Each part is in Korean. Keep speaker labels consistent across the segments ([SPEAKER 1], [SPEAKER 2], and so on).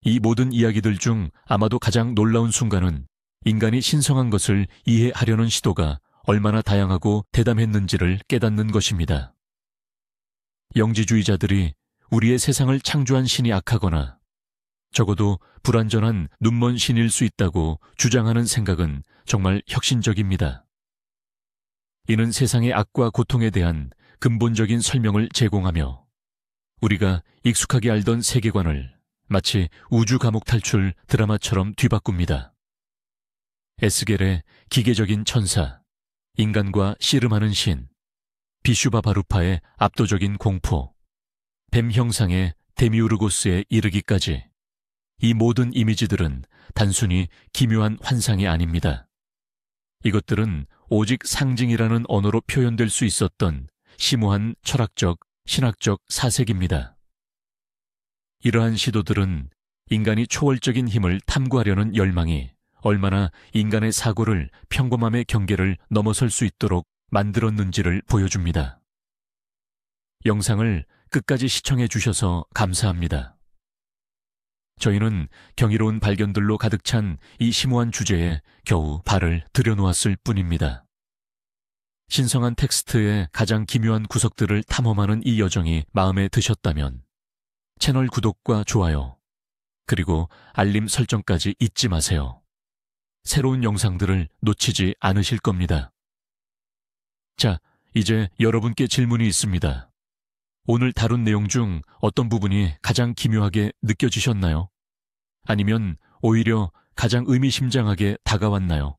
[SPEAKER 1] 이 모든 이야기들 중 아마도 가장 놀라운 순간은 인간이 신성한 것을 이해하려는 시도가 얼마나 다양하고 대담했는지를 깨닫는 것입니다. 영지주의자들이 우리의 세상을 창조한 신이 악하거나 적어도 불완전한 눈먼 신일 수 있다고 주장하는 생각은 정말 혁신적입니다. 이는 세상의 악과 고통에 대한 근본적인 설명을 제공하며 우리가 익숙하게 알던 세계관을 마치 우주 감옥 탈출 드라마처럼 뒤바꿉니다. 에스겔의 기계적인 천사, 인간과 씨름하는 신, 비슈바 바루파의 압도적인 공포, 뱀 형상의 데미우르고스에 이르기까지 이 모든 이미지들은 단순히 기묘한 환상이 아닙니다. 이것들은 오직 상징이라는 언어로 표현될 수 있었던 심오한 철학적, 신학적 사색입니다. 이러한 시도들은 인간이 초월적인 힘을 탐구하려는 열망이 얼마나 인간의 사고를 평범함의 경계를 넘어설 수 있도록 만들었는지를 보여줍니다. 영상을 끝까지 시청해 주셔서 감사합니다. 저희는 경이로운 발견들로 가득 찬 이 심오한 주제에 겨우 발을 들여놓았을 뿐입니다. 신성한 텍스트의 가장 기묘한 구석들을 탐험하는 이 여정이 마음에 드셨다면 채널 구독과 좋아요, 그리고 알림 설정까지 잊지 마세요. 새로운 영상들을 놓치지 않으실 겁니다. 자, 이제 여러분께 질문이 있습니다. 오늘 다룬 내용 중 어떤 부분이 가장 기묘하게 느껴지셨나요? 아니면 오히려 가장 의미심장하게 다가왔나요?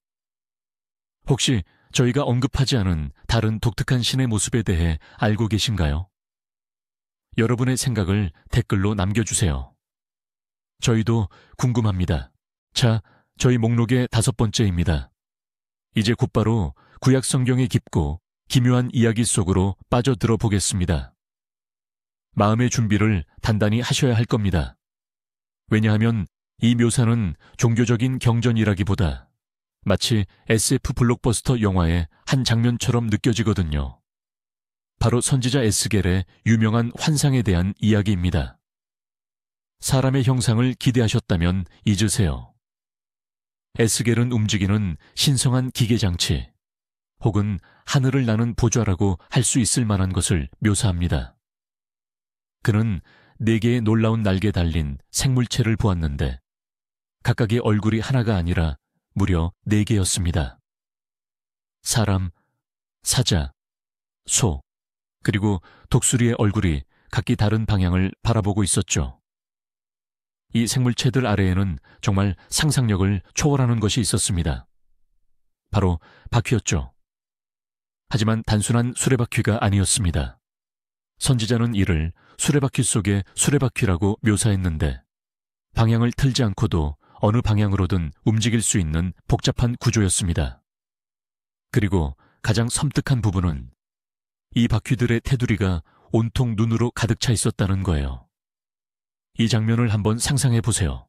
[SPEAKER 1] 혹시 저희가 언급하지 않은 다른 독특한 신의 모습에 대해 알고 계신가요? 여러분의 생각을 댓글로 남겨주세요. 저희도 궁금합니다. 자, 저희 목록의 5번째입니다. 이제 곧바로 구약 성경의 깊고 기묘한 이야기 속으로 빠져들어 보겠습니다. 마음의 준비를 단단히 하셔야 할 겁니다. 왜냐하면 이 묘사는 종교적인 경전이라기보다 마치 SF 블록버스터 영화의 한 장면처럼 느껴지거든요. 바로 선지자 에스겔의 유명한 환상에 대한 이야기입니다. 사람의 형상을 기대하셨다면 잊으세요. 에스겔은 움직이는 신성한 기계장치 혹은 하늘을 나는 보좌라고 할 수 있을 만한 것을 묘사합니다. 그는 4개의 놀라운 날개 달린 생물체를 보았는데 각각의 얼굴이 하나가 아니라 무려 4개였습니다. 사람, 사자, 소, 그리고 독수리의 얼굴이 각기 다른 방향을 바라보고 있었죠. 이 생물체들 아래에는 정말 상상력을 초월하는 것이 있었습니다. 바로 바퀴였죠. 하지만 단순한 수레바퀴가 아니었습니다. 선지자는 이를 수레바퀴 속의 수레바퀴라고 묘사했는데 방향을 틀지 않고도 어느 방향으로든 움직일 수 있는 복잡한 구조였습니다. 그리고 가장 섬뜩한 부분은 이 바퀴들의 테두리가 온통 눈으로 가득 차 있었다는 거예요. 이 장면을 한번 상상해 보세요.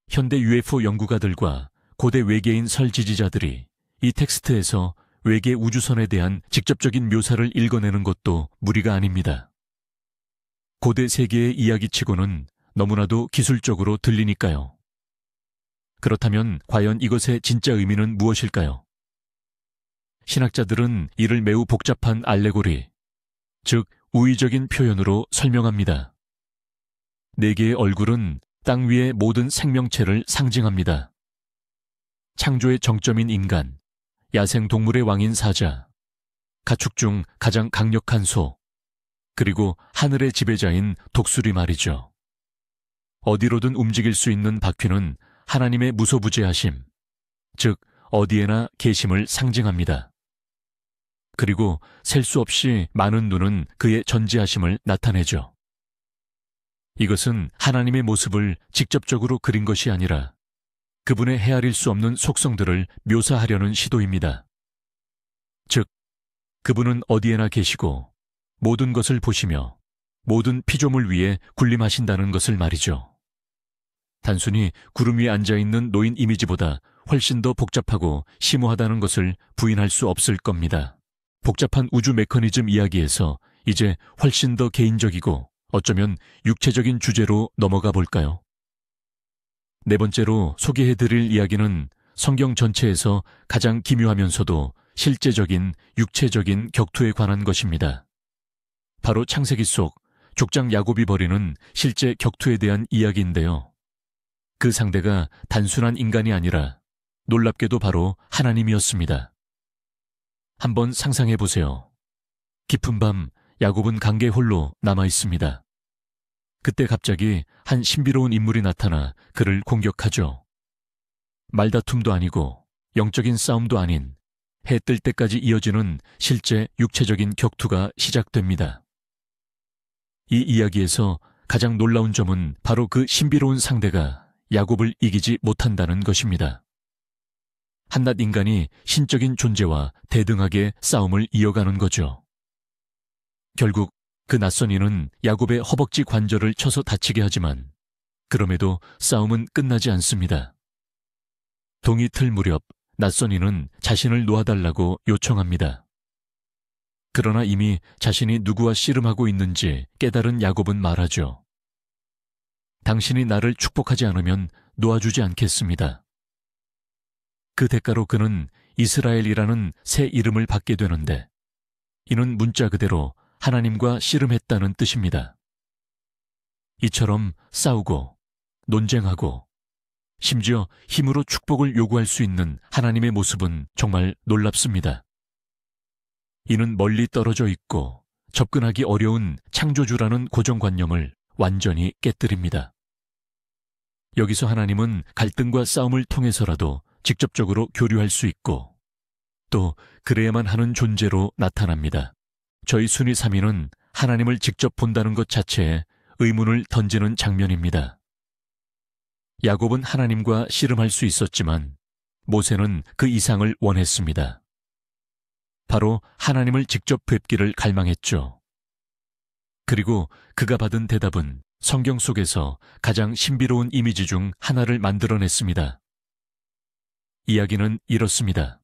[SPEAKER 1] 현대 UFO 연구가들과 고대 외계인 설 지지자들이 이 텍스트에서 외계 우주선에 대한 직접적인 묘사를 읽어내는 것도 무리가 아닙니다. 고대 세계의 이야기치고는 너무나도 기술적으로 들리니까요. 그렇다면 과연 이것의 진짜 의미는 무엇일까요? 신학자들은 이를 매우 복잡한 알레고리, 즉 우의적인 표현으로 설명합니다. 4개의 얼굴은 땅 위의 모든 생명체를 상징합니다. 창조의 정점인 인간, 야생동물의 왕인 사자, 가축 중 가장 강력한 소, 그리고 하늘의 지배자인 독수리 말이죠. 어디로든 움직일 수 있는 바퀴는 하나님의 무소부재하심, 즉 어디에나 계심을 상징합니다. 그리고 셀 수 없이 많은 눈은 그의 전지하심을 나타내죠. 이것은 하나님의 모습을 직접적으로 그린 것이 아니라 그분의 헤아릴 수 없는 속성들을 묘사하려는 시도입니다. 즉, 그분은 어디에나 계시고 모든 것을 보시며 모든 피조물 위에 군림하신다는 것을 말이죠. 단순히 구름 위에 앉아있는 노인 이미지보다 훨씬 더 복잡하고 심오하다는 것을 부인할 수 없을 겁니다. 복잡한 우주 메커니즘 이야기에서 이제 훨씬 더 개인적이고 어쩌면 육체적인 주제로 넘어가 볼까요? 네 번째로 소개해드릴 이야기는 성경 전체에서 가장 기묘하면서도 실제적인 육체적인 격투에 관한 것입니다. 바로 창세기 속 족장 야곱이 벌이는 실제 격투에 대한 이야기인데요. 그 상대가 단순한 인간이 아니라 놀랍게도 바로 하나님이었습니다. 한번 상상해 보세요. 깊은 밤 야곱은 강계 홀로 남아 있습니다. 그때 갑자기 한 신비로운 인물이 나타나 그를 공격하죠. 말다툼도 아니고 영적인 싸움도 아닌 해 뜰 때까지 이어지는 실제 육체적인 격투가 시작됩니다. 이 이야기에서 가장 놀라운 점은 바로 그 신비로운 상대가 야곱을 이기지 못한다는 것입니다. 한낱 인간이 신적인 존재와 대등하게 싸움을 이어가는 거죠. 결국 그 낯선 이는 야곱의 허벅지 관절을 쳐서 다치게 하지만 그럼에도 싸움은 끝나지 않습니다. 동이 틀 무렵 낯선 이는 자신을 놓아달라고 요청합니다. 그러나 이미 자신이 누구와 씨름하고 있는지 깨달은 야곱은 말하죠. 당신이 나를 축복하지 않으면 놓아주지 않겠습니다. 그 대가로 그는 이스라엘이라는 새 이름을 받게 되는데 이는 문자 그대로 하나님과 씨름했다는 뜻입니다. 이처럼 싸우고 논쟁하고 심지어 힘으로 축복을 요구할 수 있는 하나님의 모습은 정말 놀랍습니다. 이는 멀리 떨어져 있고 접근하기 어려운 창조주라는 고정관념을 완전히 깨뜨립니다. 여기서 하나님은 갈등과 싸움을 통해서라도 직접적으로 교류할 수 있고 또 그래야만 하는 존재로 나타납니다. 저희 순위 3위는 하나님을 직접 본다는 것 자체에 의문을 던지는 장면입니다. 야곱은 하나님과 씨름할 수 있었지만 모세는 그 이상을 원했습니다. 바로 하나님을 직접 뵙기를 갈망했죠. 그리고 그가 받은 대답은 성경 속에서 가장 신비로운 이미지 중 하나를 만들어냈습니다. 이야기는 이렇습니다.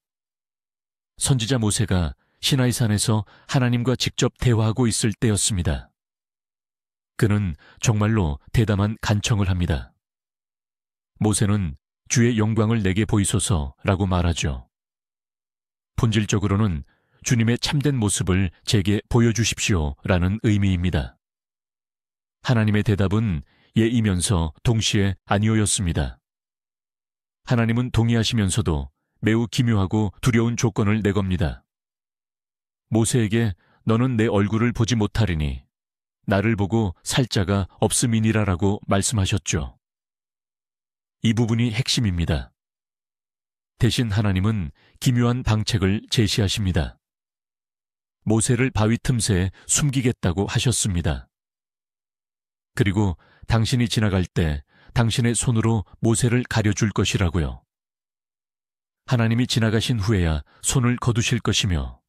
[SPEAKER 1] 선지자 모세가 시나이산에서 하나님과 직접 대화하고 있을 때였습니다. 그는 정말로 대담한 간청을 합니다. 모세는 주의 영광을 내게 보이소서라고 말하죠. 본질적으로는 주님의 참된 모습을 제게 보여주십시오라는 의미입니다. 하나님의 대답은 예이면서 동시에 아니오였습니다. 하나님은 동의하시면서도 매우 기묘하고 두려운 조건을 내겁니다. 모세에게 너는 내 얼굴을 보지 못하리니 나를 보고 살 자가 없음이니라라고 말씀하셨죠. 이 부분이 핵심입니다. 대신 하나님은 기묘한 방책을 제시하십니다. 모세를 바위 틈새에 숨기겠다고 하셨습니다. 그리고 당신이 지나갈 때 당신의 손으로 모세를 가려줄 것이라고요. 하나님이 지나가신 후에야 손을 거두실 것이며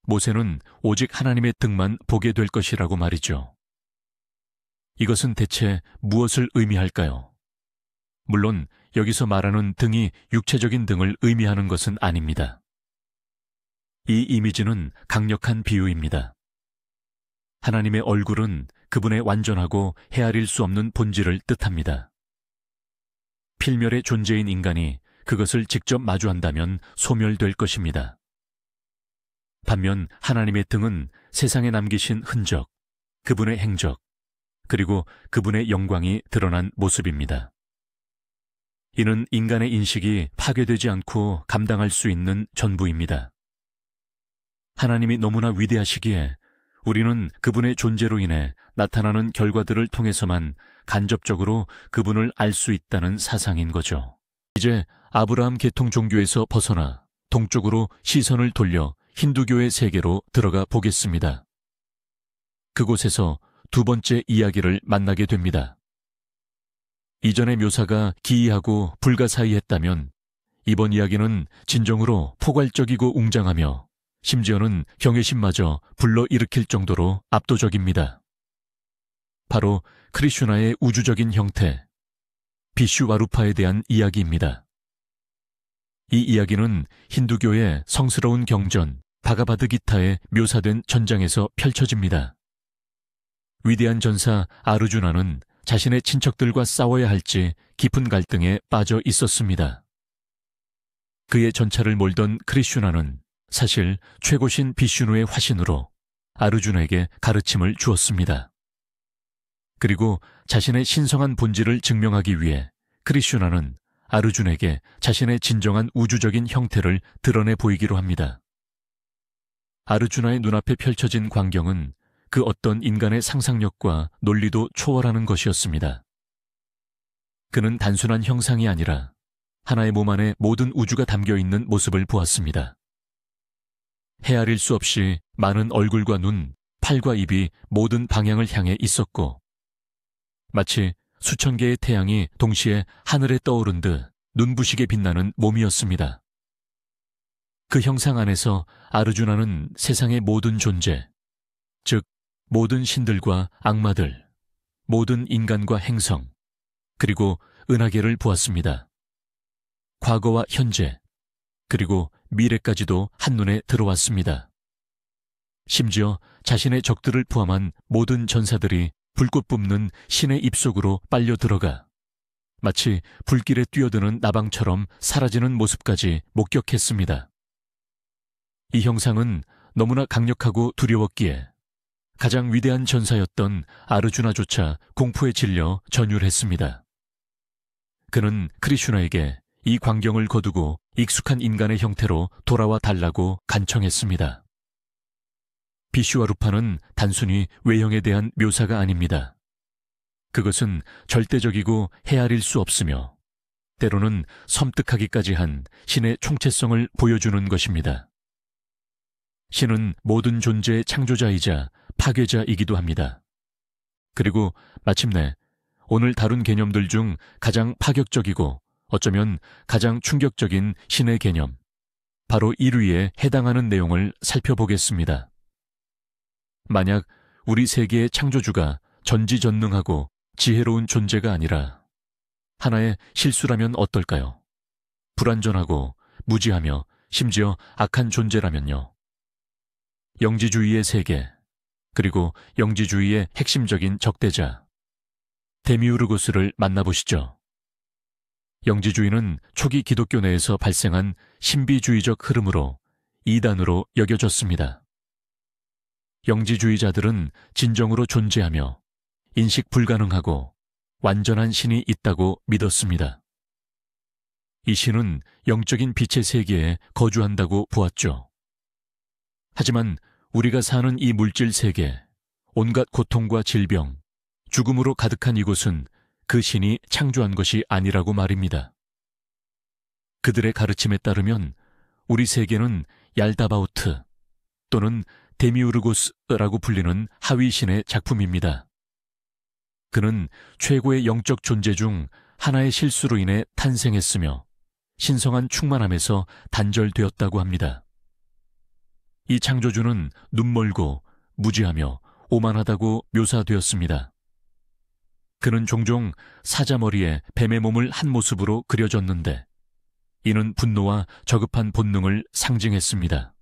[SPEAKER 1] 모세는 오직 하나님의 등만 보게 될 것이라고 말이죠. 이것은 대체 무엇을 의미할까요? 물론 여기서 말하는 등이 육체적인 등을 의미하는 것은 아닙니다. 이 이미지는 강력한 비유입니다. 하나님의 얼굴은 그분의 완전하고 헤아릴 수 없는 본질을 뜻합니다. 필멸의 존재인 인간이 그것을 직접 마주한다면 소멸될 것입니다. 반면 하나님의 등은 세상에 남기신 흔적, 그분의 행적, 그리고 그분의 영광이 드러난 모습입니다. 이는 인간의 인식이 파괴되지 않고 감당할 수 있는 전부입니다. 하나님이 너무나 위대하시기에 우리는 그분의 존재로 인해 나타나는 결과들을 통해서만 간접적으로 그분을 알 수 있다는 사상인 거죠. 이제 아브라함 계통 종교에서 벗어나 동쪽으로 시선을 돌려 힌두교의 세계로 들어가 보겠습니다. 그곳에서 두 번째 이야기를 만나게 됩니다. 이전의 묘사가 기이하고 불가사의했다면 이번 이야기는 진정으로 포괄적이고 웅장하며 심지어는 경외심마저 불러일으킬 정도로 압도적입니다. 바로 크리슈나의 우주적인 형태, 비슈와루파에 대한 이야기입니다. 이 이야기는 힌두교의 성스러운 경전, 바가바드기타에 묘사된 전장에서 펼쳐집니다. 위대한 전사 아르주나는 자신의 친척들과 싸워야 할지 깊은 갈등에 빠져 있었습니다. 그의 전차를 몰던 크리슈나는 사실 최고신 비슈누의 화신으로 아르주나에게 가르침을 주었습니다. 그리고 자신의 신성한 본질을 증명하기 위해 크리슈나는 아르준에게 자신의 진정한 우주적인 형태를 드러내 보이기로 합니다. 아르주나의 눈앞에 펼쳐진 광경은 그 어떤 인간의 상상력과 논리도 초월하는 것이었습니다. 그는 단순한 형상이 아니라 하나의 몸 안에 모든 우주가 담겨있는 모습을 보았습니다. 헤아릴 수 없이 많은 얼굴과 눈, 팔과 입이 모든 방향을 향해 있었고 마치 수천 개의 태양이 동시에 하늘에 떠오른 듯 눈부시게 빛나는 몸이었습니다. 그 형상 안에서 아르주나는 세상의 모든 존재, 즉 모든 신들과 악마들, 모든 인간과 행성, 그리고 은하계를 보았습니다. 과거와 현재, 그리고 미래까지도 한눈에 들어왔습니다. 심지어 자신의 적들을 포함한 모든 전사들이 불꽃 뿜는 신의 입속으로 빨려 들어가 마치 불길에 뛰어드는 나방처럼 사라지는 모습까지 목격했습니다. 이 형상은 너무나 강력하고 두려웠기에 가장 위대한 전사였던 아르주나조차 공포에 질려 전율했습니다. 그는 크리슈나에게 이 광경을 거두고 익숙한 인간의 형태로 돌아와 달라고 간청했습니다. 비슈와루파는 단순히 외형에 대한 묘사가 아닙니다. 그것은 절대적이고 헤아릴 수 없으며 때로는 섬뜩하기까지 한 신의 총체성을 보여주는 것입니다. 신은 모든 존재의 창조자이자 파괴자이기도 합니다. 그리고 마침내 오늘 다룬 개념들 중 가장 파격적이고 어쩌면 가장 충격적인 신의 개념, 바로 1위에 해당하는 내용을 살펴보겠습니다. 만약 우리 세계의 창조주가 전지전능하고 지혜로운 존재가 아니라 하나의 실수라면 어떨까요? 불완전하고 무지하며 심지어 악한 존재라면요. 영지주의의 세계, 그리고 영지주의의 핵심적인 적대자, 데미우르고스를 만나보시죠. 영지주의는 초기 기독교 내에서 발생한 신비주의적 흐름으로 이단으로 여겨졌습니다. 영지주의자들은 진정으로 존재하며 인식 불가능하고 완전한 신이 있다고 믿었습니다. 이 신은 영적인 빛의 세계에 거주한다고 보았죠. 하지만 우리가 사는 이 물질 세계, 온갖 고통과 질병, 죽음으로 가득한 이곳은 그 신이 창조한 것이 아니라고 말입니다. 그들의 가르침에 따르면 우리 세계는 얄다바오트 또는 데미우르고스라고 불리는 하위신의 작품입니다. 그는 최고의 영적 존재 중 하나의 실수로 인해 탄생했으며 신성한 충만함에서 단절되었다고 합니다. 이 창조주는 눈멀고 무지하며 오만하다고 묘사되었습니다. 그는 종종 사자머리에 뱀의 몸을 한 모습으로 그려졌는데 이는 분노와 저급한 본능을 상징했습니다.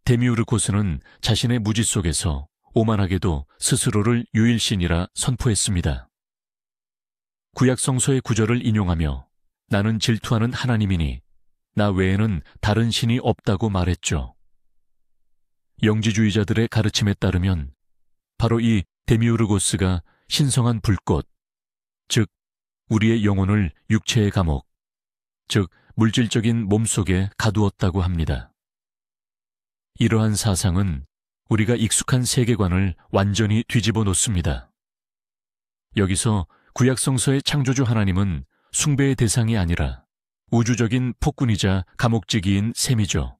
[SPEAKER 1] 데미우르고스는 자신의 무지 속에서 오만하게도 스스로를 유일신이라 선포했습니다. 구약성서의 구절을 인용하며 나는 질투하는 하나님이니 나 외에는 다른 신이 없다고 말했죠. 영지주의자들의 가르침에 따르면 바로 이 데미우르고스가 신성한 불꽃, 즉 우리의 영혼을 육체의 감옥, 즉 물질적인 몸속에 가두었다고 합니다. 이러한 사상은 우리가 익숙한 세계관을 완전히 뒤집어 놓습니다. 여기서 구약성서의 창조주 하나님은 숭배의 대상이 아니라 우주적인 폭군이자 감옥지기인 셈이죠.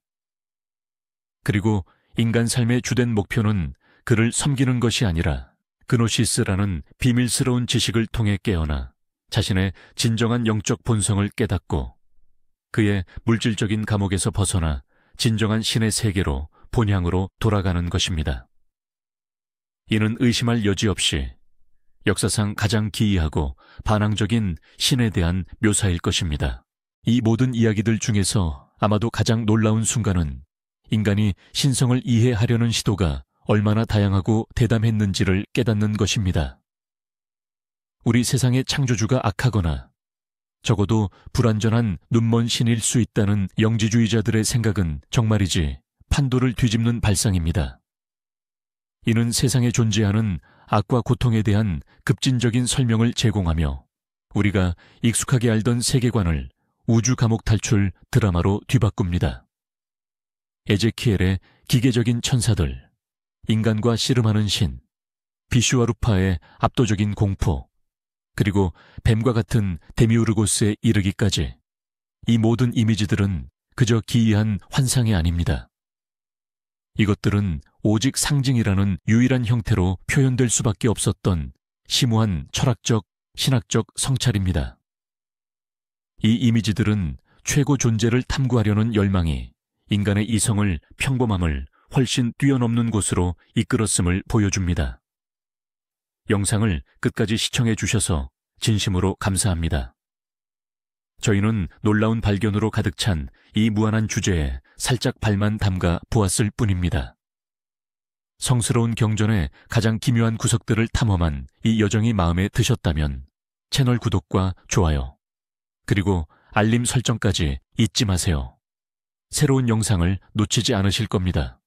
[SPEAKER 1] 그리고 인간 삶의 주된 목표는 그를 섬기는 것이 아니라 그노시스라는 비밀스러운 지식을 통해 깨어나 자신의 진정한 영적 본성을 깨닫고 그의 물질적인 감옥에서 벗어나 진정한 신의 세계로 본향으로 돌아가는 것입니다. 이는 의심할 여지 없이 역사상 가장 기이하고 반항적인 신에 대한 묘사일 것입니다. 이 모든 이야기들 중에서 아마도 가장 놀라운 순간은 인간이 신성을 이해하려는 시도가 얼마나 다양하고 대담했는지를 깨닫는 것입니다. 우리 세상의 창조주가 악하거나 적어도 불완전한 눈먼 신일 수 있다는 영지주의자들의 생각은 정말이지 판도를 뒤집는 발상입니다. 이는 세상에 존재하는 악과 고통에 대한 급진적인 설명을 제공하며 우리가 익숙하게 알던 세계관을 우주 감옥 탈출 드라마로 뒤바꿉니다. 에제키엘의 기계적인 천사들, 인간과 씨름하는 신, 비슈와루파의 압도적인 공포, 그리고 뱀과 같은 데미우르고스에 이르기까지 이 모든 이미지들은 그저 기이한 환상이 아닙니다. 이것들은 오직 상징이라는 유일한 형태로 표현될 수밖에 없었던 심오한 철학적, 신학적 성찰입니다. 이 이미지들은 최고 존재를 탐구하려는 열망이 인간의 이성을 평범함을 훨씬 뛰어넘는 곳으로 이끌었음을 보여줍니다. 영상을 끝까지 시청해 주셔서 진심으로 감사합니다. 저희는 놀라운 발견으로 가득 찬 이 무한한 주제에 살짝 발만 담가 보았을 뿐입니다. 성스러운 경전의 가장 기묘한 구석들을 탐험한 이 여정이 마음에 드셨다면 채널 구독과 좋아요, 그리고 알림 설정까지 잊지 마세요. 새로운 영상을 놓치지 않으실 겁니다.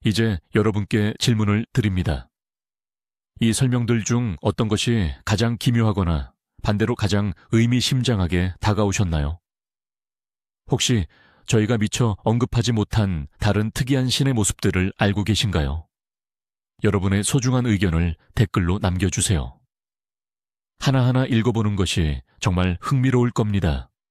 [SPEAKER 1] 이제 여러분께 질문을 드립니다. 이 설명들 중 어떤 것이 가장 기묘하거나 반대로 가장 의미심장하게 다가오셨나요? 혹시 저희가 미처 언급하지 못한 다른 특이한 신의 모습들을 알고 계신가요? 여러분의 소중한 의견을 댓글로 남겨주세요. 하나하나 읽어보는 것이 정말 흥미로울 겁니다.